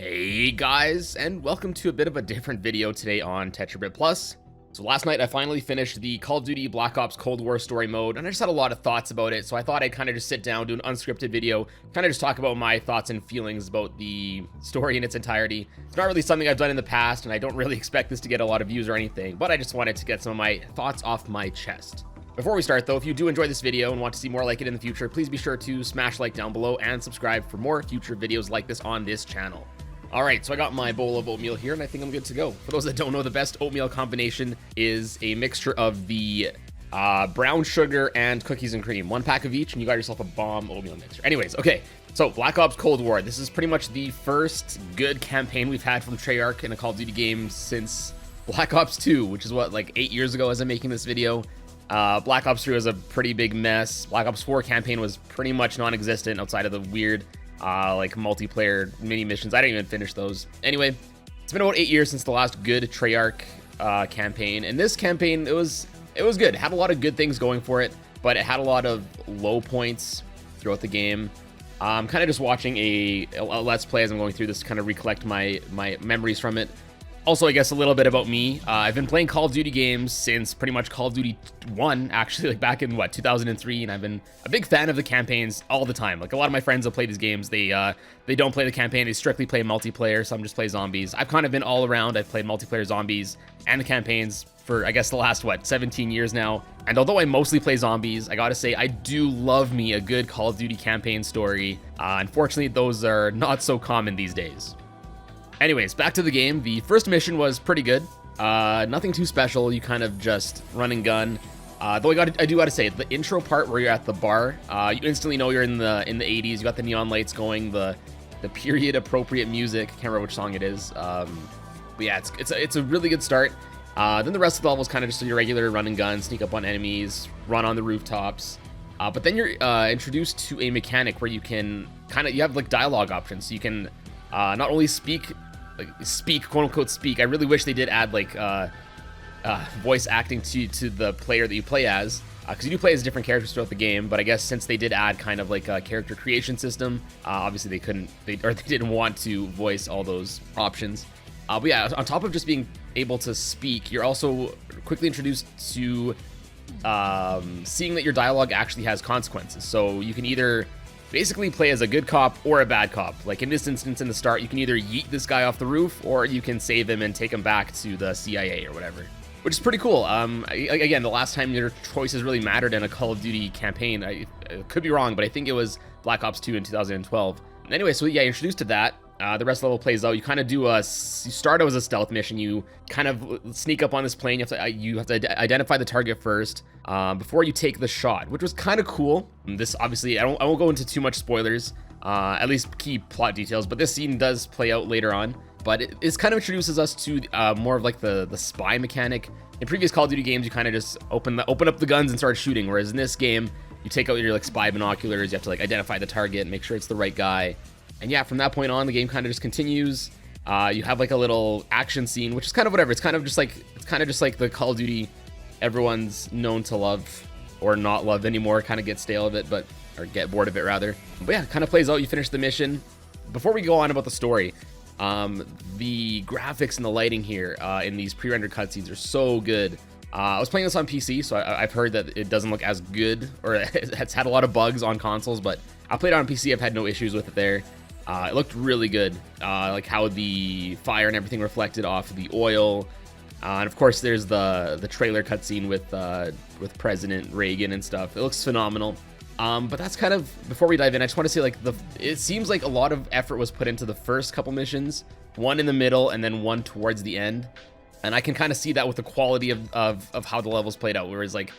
Hey guys, and welcome to a bit of a different video today on TetraBitPlus. So last night I finally finished the Call of Duty Black Ops Cold War story mode, and I just had a lot of thoughts about it, so I thought I'd kind of just sit down, do an unscripted video, kind of just talk about my thoughts and feelings about the story in its entirety. It's not really something I've done in the past, and I don't really expect this to get a lot of views or anything, but I just wanted to get some of my thoughts off my chest. Before we start though, if you do enjoy this video and want to see more like it in the future, please be sure to smash like down below and subscribe for more future videos like this on this channel. Alright, so I got my bowl of oatmeal here, and I think I'm good to go. For those that don't know, the best oatmeal combination is a mixture of the brown sugar and cookies and cream. 1 pack of each, and you got yourself a bomb oatmeal mixer. Anyways, okay, so Black Ops Cold War. This is pretty much the first good campaign we've had from Treyarch in a Call of Duty game since Black Ops 2, which is what, like 8 years ago as I'm making this video. Black Ops 3 was a pretty big mess. Black Ops 4 campaign was pretty much non-existent outside of the weird like multiplayer mini missions. I didn't even finish those. Anyway, it's been about 8 years since the last good Treyarch campaign, and this campaign, it was good. It had a lot of good things going for it, but it had a lot of low points throughout the game. I'm kind of just watching a let's play as I'm going through this to kind of recollect my memories from it. Also, I guess a little bit about me. I've been playing Call of Duty games since pretty much Call of Duty 1, actually, like back in, 2003, and I've been a big fan of the campaigns all the time. Like, a lot of my friends that play these games, they don't play the campaign, they strictly play multiplayer, some just play zombies. I've kind of been all around. I've played multiplayer zombies and the campaigns for, I guess, the last, 17 years now. And although I mostly play zombies, I gotta say, I do love me a good Call of Duty campaign story. Unfortunately, those are not so common these days. Anyways, back to the game. The first mission was pretty good. Nothing too special. You kind of just run and gun. Though I do gotta say, the intro part where you're at the bar, you instantly know you're in the 80s. You got the neon lights going, the period appropriate music. Can't remember which song it is. But yeah, it's a really good start. Then the rest of the level is kind of just your regular run and gun, sneak up on enemies, run on the rooftops. But then you're introduced to a mechanic where you can you have like dialogue options. So you can not only speak, quote unquote speak. I really wish they did add like voice acting to the player that you play as, because you do play as different characters throughout the game. But I guess since they did add kind of like a character creation system, obviously they didn't want to voice all those options. But yeah, on top of just being able to speak, you're also quickly introduced to seeing that your dialogue actually has consequences. So you can either basically play as a good cop or a bad cop. Like in this instance in the start, you can either yeet this guy off the roof, or you can save him and take him back to the CIA or whatever, which is pretty cool. Again, the last time your choices really mattered in a Call of Duty campaign, I could be wrong, but I think it was Black Ops 2 in 2012. Anyway, so yeah, introduced to that. The rest of the level plays out. You kind of do you start out as a stealth mission. You kind of sneak up on this plane. You have to identify the target first before you take the shot, which was kind of cool. This obviously, I won't go into too much spoilers, at least key plot details, but this scene does play out later on. But it kind of introduces us to more of like the spy mechanic. In previous Call of Duty games, you kind of just open up the guns and start shooting, whereas in this game, you take out your like spy binoculars. You have to like identify the target, make sure it's the right guy. And yeah, from that point on, the game kind of just continues. You have like a little action scene, which is kind of whatever. It's kind of just like the Call of Duty everyone's known to love or not love anymore. Kind of get stale of it, or get bored of it rather. But yeah, it kind of plays out. You finish the mission. Before we go on about the story, the graphics and the lighting here in these pre-rendered cutscenes are so good. I was playing this on PC, so I've heard that it doesn't look as good, or it's had a lot of bugs on consoles, but I played it on PC. I've had no issues with it there. It looked really good, like how the fire and everything reflected off of the oil, and of course there's the trailer cutscene with President Reagan and stuff. It looks phenomenal. But that's kind of, before we dive in, I just want to say like it seems like a lot of effort was put into the first couple missions, one in the middle and then one towards the end, and I can kind of see that with the quality of how the levels played out. Whereas like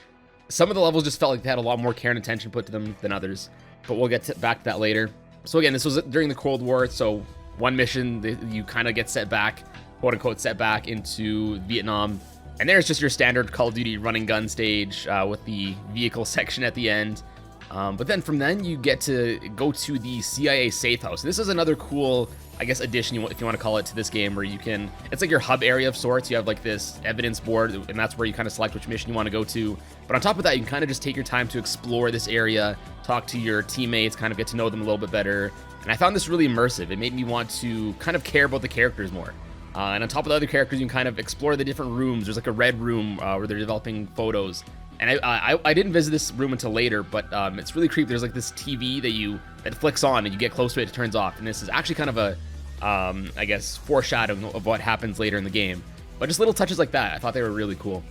some of the levels just felt like they had a lot more care and attention put to them than others, but we'll get back to that later. So again, this was during the Cold War, so one mission, you kind of get set back, quote unquote, set back into Vietnam. And there's just your standard Call of Duty running gun stage with the vehicle section at the end. But then from then, you get to go to the CIA safe house. This is another cool, I guess, addition, if you want to call it, to this game, where you can, it's like your hub area of sorts. You have like this evidence board, and that's where you kind of select which mission you want to go to. But on top of that, you can kind of just take your time to explore this area, talk to your teammates, kind of get to know them a little bit better, And I found this really immersive. It made me want to kind of care about the characters more. And on top of the other characters, you can kind of explore the different rooms. There's like a red room where they're developing photos. And I didn't visit this room until later, but it's really creepy. There's like this TV that flicks on, and you get close to it, it turns off. And this is actually kind of a, I guess, foreshadowing of what happens later in the game. But just little touches like that, I thought they were really cool.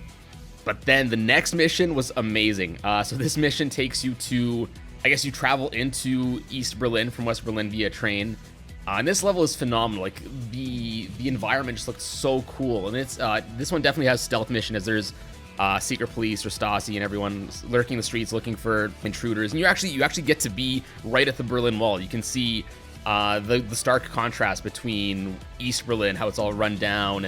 But then the next mission was amazing. So this mission takes you to, I guess you travel into East Berlin from West Berlin via train. And this level is phenomenal. Like the environment just looks so cool. And it's this one definitely has stealth mission, as there's secret police or Stasi and everyone lurking the streets looking for intruders. And you actually get to be right at the Berlin Wall. You can see the stark contrast between East Berlin, how it's all run down,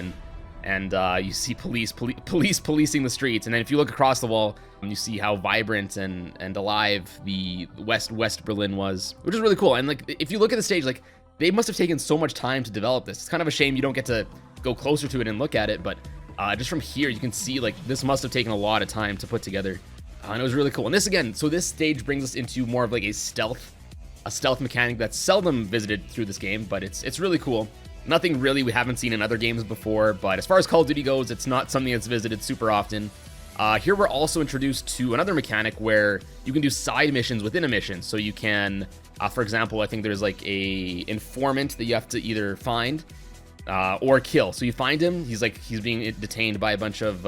and you see police policing the streets. And then if you look across the wall, you see how vibrant and alive the West Berlin was, which is really cool. And like if you look at the stage, like they must have taken so much time to develop this. It's kind of a shame you don't get to go closer to it and look at it, but just from here you can see like this must have taken a lot of time to put together. And it was really cool. And this again, so this stage brings us into more of like a stealth mechanic that's seldom visited through this game, but it's really cool. Nothing really we haven't seen in other games before, but as far as Call of Duty goes, it's not something that's visited super often. Here we're also introduced to another mechanic where you can do side missions within a mission. So you can, for example, I think there's like a informant that you have to either find or kill. So you find him, he's being detained by a bunch of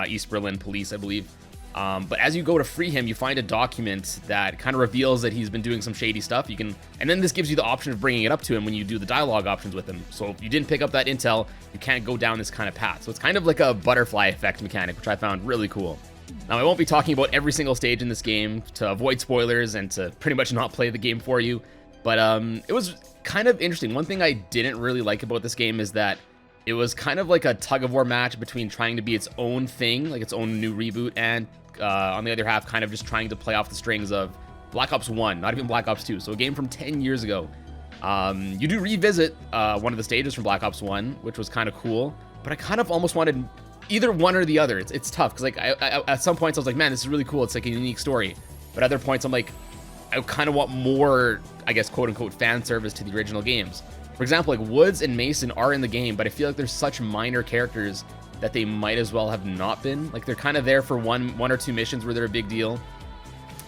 East Berlin police, I believe. But as you go to free him, you find a document that kind of reveals that he's been doing some shady stuff. And then this gives you the option of bringing it up to him when you do the dialogue options with him. So if you didn't pick up that intel, you can't go down this kind of path. So it's kind of like a butterfly effect mechanic, which I found really cool. Now, I won't be talking about every single stage in this game to avoid spoilers and to pretty much not play the game for you, but it was kind of interesting. One thing I didn't really like about this game is that it was kind of like a tug-of-war match between trying to be its own thing, like its own new reboot, and on the other half, kind of just trying to play off the strings of Black Ops 1, not even Black Ops 2, so a game from 10 years ago. You do revisit one of the stages from Black Ops 1, which was kind of cool, but I kind of almost wanted either one or the other. It's tough, because like I at some points I was like, man, this is really cool, it's like a unique story, but at other points I'm like, I kind of want more, I guess, quote-unquote fan service to the original games. For example, like Woods and Mason are in the game, but I feel like they're such minor characters that they might as well have not been. Like they're kind of there for one or two missions where they're a big deal.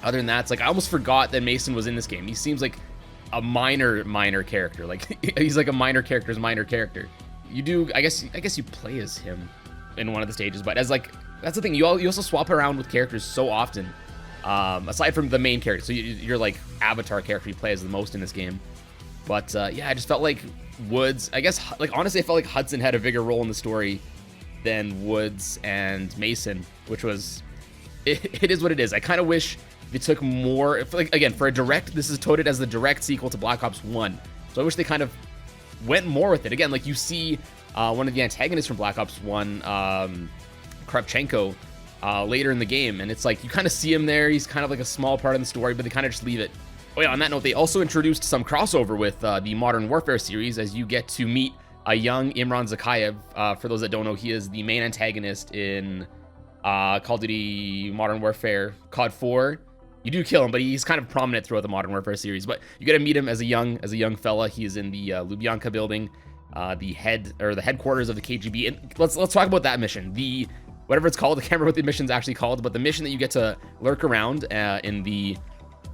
Other than that, it's like I almost forgot that Mason was in this game. He seems like a minor character. Like he's like a minor character's minor character. You do, I guess you play as him in one of the stages, but as like, that's the thing, you also swap around with characters so often, aside from the main character. So you're like avatar character you play as the most in this game. But yeah, I just felt like Woods, I guess, like honestly I felt like Hudson had a bigger role in the story than Woods and Mason, which was, it is what it is. I kind of wish they took more, like again, for a direct, this is touted as the direct sequel to Black Ops 1, so I wish they kind of went more with it. Again, like you see one of the antagonists from Black Ops 1, Kravchenko, later in the game, and it's like you kind of see him there, he's kind of like a small part of the story, but they kind of just leave it. Oh yeah, on that note, they also introduced some crossover with the Modern Warfare series, as you get to meet a young Imran Zakhaev. For those that don't know, he is the main antagonist in Call of Duty Modern Warfare COD 4. You do kill him, but he's kind of prominent throughout the Modern Warfare series. But you get to meet him as a young fella. He is in the Lubyanka building, the headquarters of the KGB. And let's talk about that mission. The whatever it's called, I can't remember what the mission's actually called, but the mission that you get to lurk around in the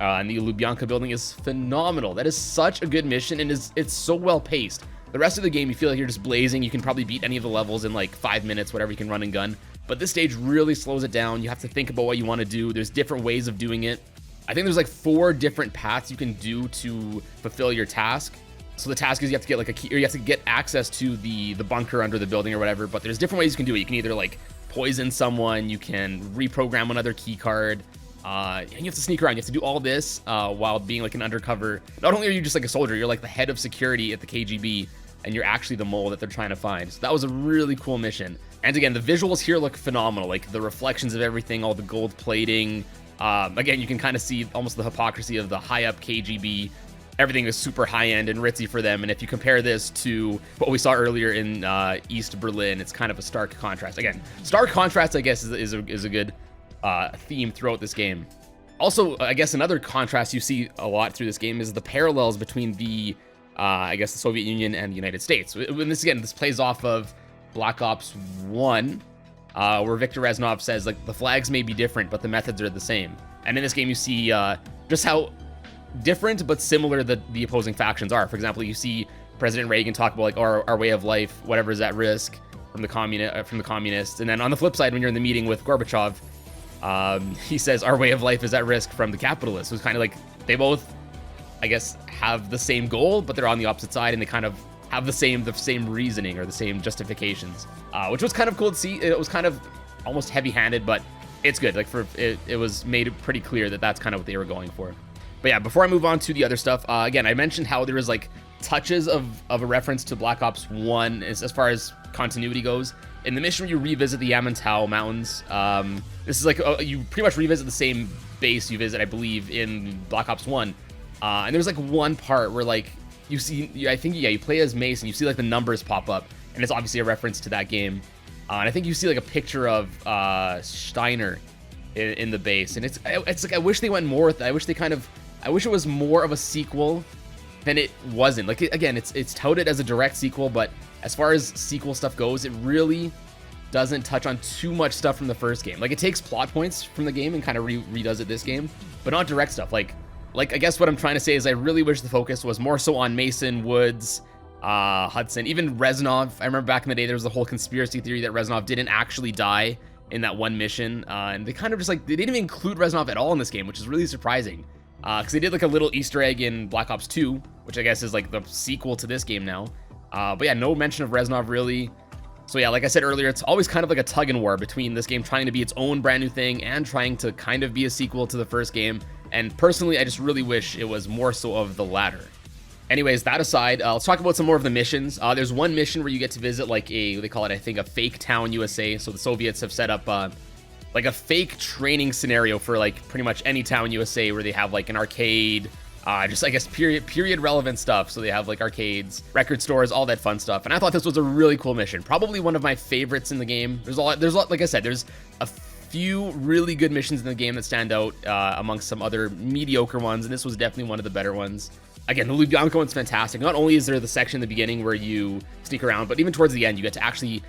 Lubyanka building is phenomenal. That is such a good mission, and it's so well paced. The rest of the game, you feel like you're just blazing. You can probably beat any of the levels in like 5 minutes, whatever you can run and gun. But this stage really slows it down. You have to think about what you want to do. There's different ways of doing it. I think there's like 4 different paths you can do to fulfill your task. So the task is you have to get like a key, or you have to get access to the bunker under the building or whatever. But there's different ways you can do it. You can either like poison someone, you can reprogram another key card. And you have to sneak around. You have to do all this while being like an undercover. Not only are you just like a soldier, you're like the head of security at the KGB, and you're actually the mole that they're trying to find. So that was a really cool mission. And again, the visuals here look phenomenal. Like the reflections of everything, all the gold plating. Again, you can kind of see almost the hypocrisy of the high up KGB. Everything is super high end and ritzy for them. And if you compare this to what we saw earlier in East Berlin, it's kind of a stark contrast. Again, stark contrast, I guess, is a good theme throughout this game. Also, I guess another contrast you see a lot through this game is the parallels between the, I guess, the Soviet Union and the United States. When this plays off of Black Ops 1, where Viktor Reznov says, like, the flags may be different, but the methods are the same. And in this game, you see just how different but similar the opposing factions are. For example, you see President Reagan talk about, like, our way of life, whatever is at risk from the communists. And then on the flip side, when you're in the meeting with Gorbachev, he says our way of life is at risk from the capitalists. So it's kind of like they both, I guess, have the same goal, but they're on the opposite side, and they kind of have the same reasoning or the same justifications, which was kind of cool to see. It was kind of almost heavy-handed, but it's good. Like, it was made pretty clear that that's kind of what they were going for. But yeah, before I move on to the other stuff, again, I mentioned how there was like touches of a reference to Black Ops 1 as far as continuity goes. In the mission where you revisit the Yamantau Mountains, this is like, you pretty much revisit the same base you visit, I believe, in Black Ops 1. And there's like one part where like you see, I think, yeah, you play as Mace and you see like the numbers pop up, and it's obviously a reference to that game. And I think you see like a picture of Steiner in the base, and it's like, I wish they went more with that. I wish it was more of a sequel than it wasn't. Like, again, it's touted as a direct sequel, but as far as sequel stuff goes, it really doesn't touch on too much stuff from the first game. Like, it takes plot points from the game and kind of redoes it this game, but not direct stuff. Like I guess what I'm trying to say is I really wish the focus was more so on Mason, Woods, Hudson, even Reznov. I remember back in the day there was the whole conspiracy theory that Reznov didn't actually die in that one mission, and they kind of just like, they didn't even include Reznov at all in this game, which is really surprising. Because they did like a little Easter egg in Black Ops 2, which I guess is like the sequel to this game now. But yeah, no mention of Reznov really. So yeah, like I said earlier, it's always kind of like a tug and war between this game trying to be its own brand new thing and trying to kind of be a sequel to the first game. And personally, I just really wish it was more so of the latter. Anyways, that aside, let's talk about some more of the missions. There's one mission where you get to visit like they call it, I think, a fake town USA. So the Soviets have set up like a fake training scenario for like pretty much any town USA, where they have like an arcade, just I guess period relevant stuff. So they have like arcades, record stores, all that fun stuff. And I thought this was a really cool mission, probably one of my favorites in the game. There's a lot, like I said, there's a few really good missions in the game that stand out amongst some other mediocre ones, and this was definitely one of the better ones. Again, the Lubyanka one's fantastic. Not only is there the section in the beginning where you sneak around, but even towards the end, you get to actually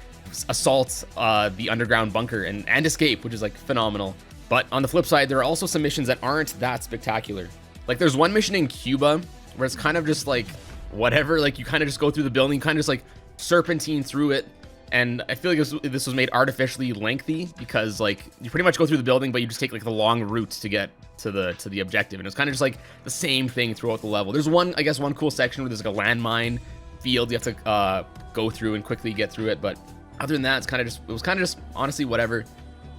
assault the underground bunker and escape, which is like phenomenal. But on the flip side, there are also some missions that aren't that spectacular. Like, there's one mission in Cuba where it's kind of just like whatever, like you kind of just go through the building, kind of just like serpentine through it. And I feel like this was made artificially lengthy because like you pretty much go through the building, but you just take like the long route to get to the objective. And it's kind of just like the same thing throughout the level. There's one cool section where there's like a landmine field you have to go through and quickly get through it. But other than that, it was kind of just honestly whatever.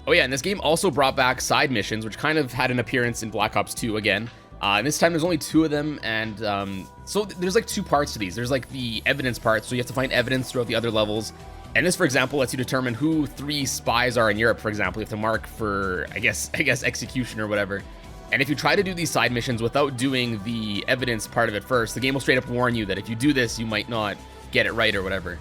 Oh yeah, and this game also brought back side missions, which kind of had an appearance in Black Ops 2 again. And this time there's only 2 of them, and so there's like 2 parts to these. There's like the evidence part, so you have to find evidence throughout the other levels. And this, for example, lets you determine who 3 spies are in Europe, for example. You have to mark for, I guess execution or whatever. And if you try to do these side missions without doing the evidence part of it first, the game will straight up warn you that if you do this, you might not get it right or whatever.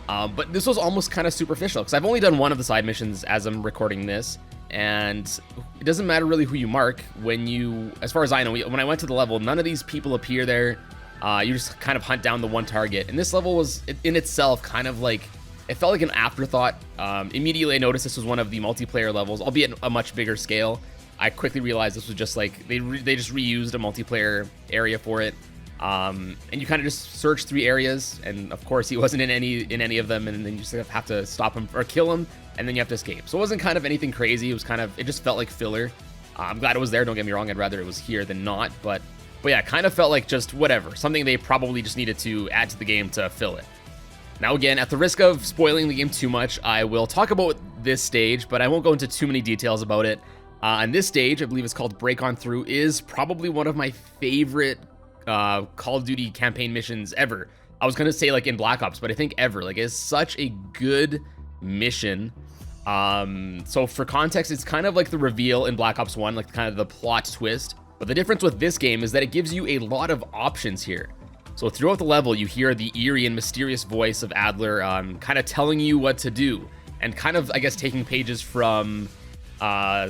But this was almost kind of superficial, because I've only done one of the side missions as I'm recording this, and it doesn't matter really who you mark when you, as far as I know, when I went to the level, none of these people appear there. You just kind of hunt down the one target, and this level was in itself kind of like, it felt like an afterthought. Immediately I noticed this was one of the multiplayer levels, albeit a much bigger scale. I quickly realized this was just like, they just reused a multiplayer area for it. And you kind of just search 3 areas, and of course he wasn't in any of them, and then you just have to stop him or kill him, and then you have to escape. So it wasn't kind of anything crazy. It just felt like filler. I'm glad it was there, don't get me wrong. I'd rather it was here than not, but yeah, it kind of felt like just whatever, something they probably just needed to add to the game to fill it. Now again, at the risk of spoiling the game too much, I will talk about this stage, but I won't go into too many details about it. And this stage, I believe it's called Break On Through, is probably one of my favorite Call of Duty campaign missions ever. I was gonna say like in Black Ops, but I think ever. Like, it's such a good mission. So for context, it's kind of like the reveal in Black Ops 1, like kind of the plot twist. But the difference with this game is that it gives you a lot of options here. So throughout the level, you hear the eerie and mysterious voice of Adler kind of telling you what to do, and kind of, I guess, taking pages from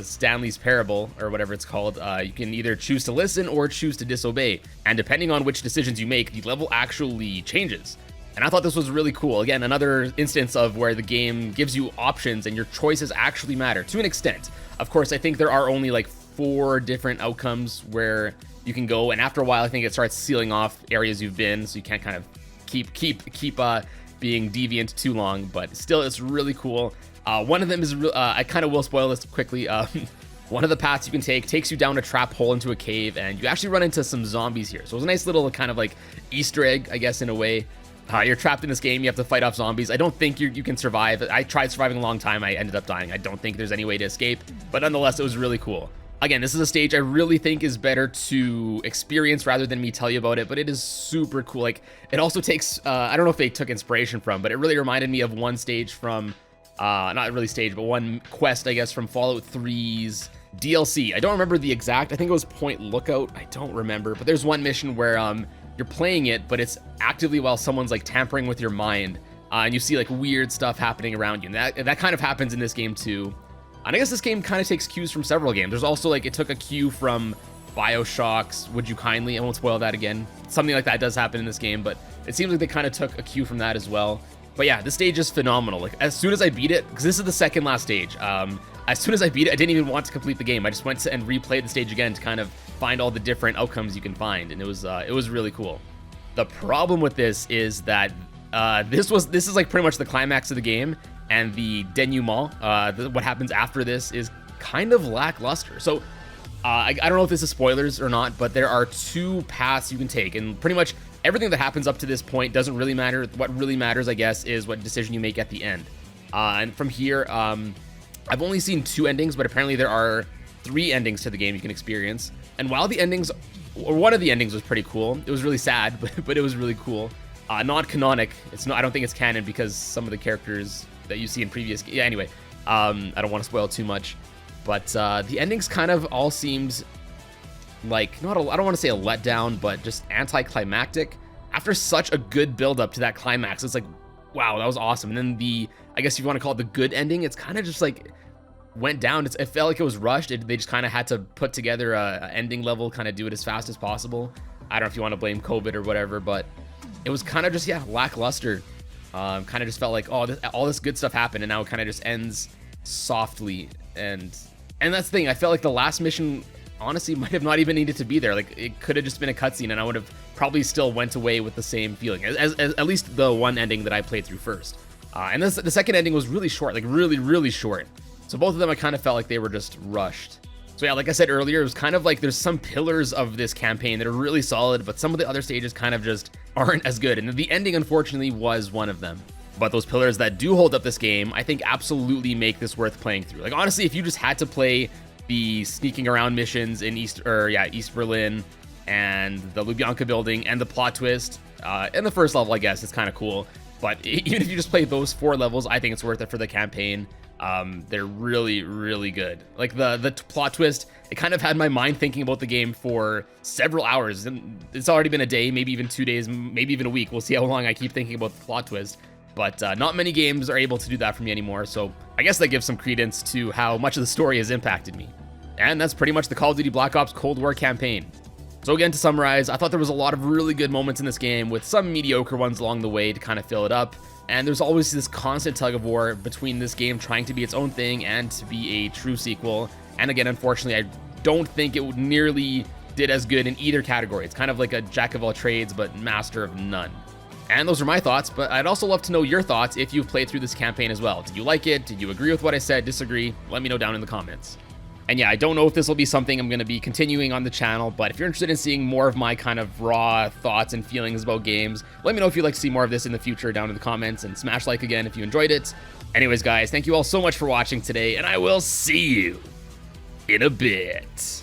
Stanley's Parable, or whatever it's called, you can either choose to listen or choose to disobey. And depending on which decisions you make, the level actually changes. And I thought this was really cool. Again, another instance of where the game gives you options and your choices actually matter to an extent. Of course, I think there are only like 4 different outcomes where you can go, and after a while, I think it starts sealing off areas you've been, so you can't kind of keep being deviant too long. But still, it's really cool. One of them is I kind of will spoil this quickly. One of the paths you can take takes you down a trap hole into a cave, and you actually run into some zombies here. So it was a nice little kind of like Easter egg, I guess, in a way. You're trapped in this game. You have to fight off zombies. I don't think you can survive. I tried surviving a long time. I ended up dying. I don't think there's any way to escape, but nonetheless, it was really cool. Again, this is a stage I really think is better to experience rather than me tell you about it, but it is super cool. Like, it also takes, I don't know if they took inspiration from, but it really reminded me of one stage from, not really stage, but one quest, I guess, from Fallout 3's DLC. I don't remember the exact, I think it was Point Lookout. I don't remember, but there's one mission where, you're playing it, but it's actively while someone's like tampering with your mind, and you see like weird stuff happening around you. And that kind of happens in this game too. And I guess this game kind of takes cues from several games. There's also like, it took a cue from BioShock's Would You Kindly. I won't spoil that again. Something like that does happen in this game, but it seems like they kind of took a cue from that as well. But yeah, this stage is phenomenal. Like, as soon as I beat it, because this is the second last stage, as soon as I beat it, I didn't even want to complete the game. I just went to and replayed the stage again to kind of find all the different outcomes you can find, and it was really cool. The problem with this is that this is like pretty much the climax of the game, and the denouement, what happens after this, is kind of lackluster. So I don't know if this is spoilers or not, but there are 2 paths you can take, and pretty much everything that happens up to this point doesn't really matter. What really matters, I guess, is what decision you make at the end. And from here, I've only seen 2 endings, but apparently there are 3 endings to the game you can experience. And while the endings, or one of the endings was pretty cool, it was really sad, but it was really cool. Non-canonic, I don't think it's canon because some of the characters that you see in previous, yeah, anyway, I don't want to spoil too much, but the endings kind of all seemed like, I don't want to say a letdown, but just anticlimactic. After such a good build up to that climax, it's like, wow, that was awesome. And then I guess if you want to call it the good ending, it's kind of just like, went down. It felt like it was rushed. They just kind of had to put together a ending level, kind of do it as fast as possible. I don't know if you want to blame COVID or whatever, but it was kind of just, yeah, lackluster. Kind of just felt like, oh, all this good stuff happened, and now it kind of just ends softly. And that's the thing. I felt like the last mission, honestly, might have not even needed to be there. Like, it could have just been a cutscene, and I would have probably still went away with the same feeling, as at least the one ending that I played through first. And the second ending was really short, like really, really short. So both of them, I kind of felt like they were just rushed. So yeah, like I said earlier, it was kind of like there's some pillars of this campaign that are really solid, but some of the other stages kind of just aren't as good. And the ending, unfortunately, was one of them. But those pillars that do hold up this game, I think absolutely make this worth playing through. Like, honestly, if you just had to play the sneaking around missions in East Berlin, and the Lubyanka building, and the plot twist, and the first level, I guess, it's kind of cool. But even if you just play those 4 levels, I think it's worth it for the campaign. They're really, really good. Like the plot twist, it kind of had my mind thinking about the game for several hours, and it's already been a day, maybe even 2 days, maybe even a week. We'll see how long I keep thinking about the plot twist, but not many games are able to do that for me anymore. So I guess that gives some credence to how much of the story has impacted me. And that's pretty much the Call of Duty Black Ops Cold War campaign. So again, to summarize, I thought there was a lot of really good moments in this game, with some mediocre ones along the way to kind of fill it up. And there's always this constant tug of war between this game trying to be its own thing and to be a true sequel. And again, unfortunately, I don't think it nearly did as good in either category. It's kind of like a jack of all trades, but master of none. And those are my thoughts, but I'd also love to know your thoughts if you've played through this campaign as well. Did you like it? Did you agree with what I said? Disagree? Let me know down in the comments. And yeah, I don't know if this will be something I'm going to be continuing on the channel, but if you're interested in seeing more of my kind of raw thoughts and feelings about games, let me know if you'd like to see more of this in the future down in the comments, and smash like again if you enjoyed it. Anyways, guys, thank you all so much for watching today, and I will see you in a bit.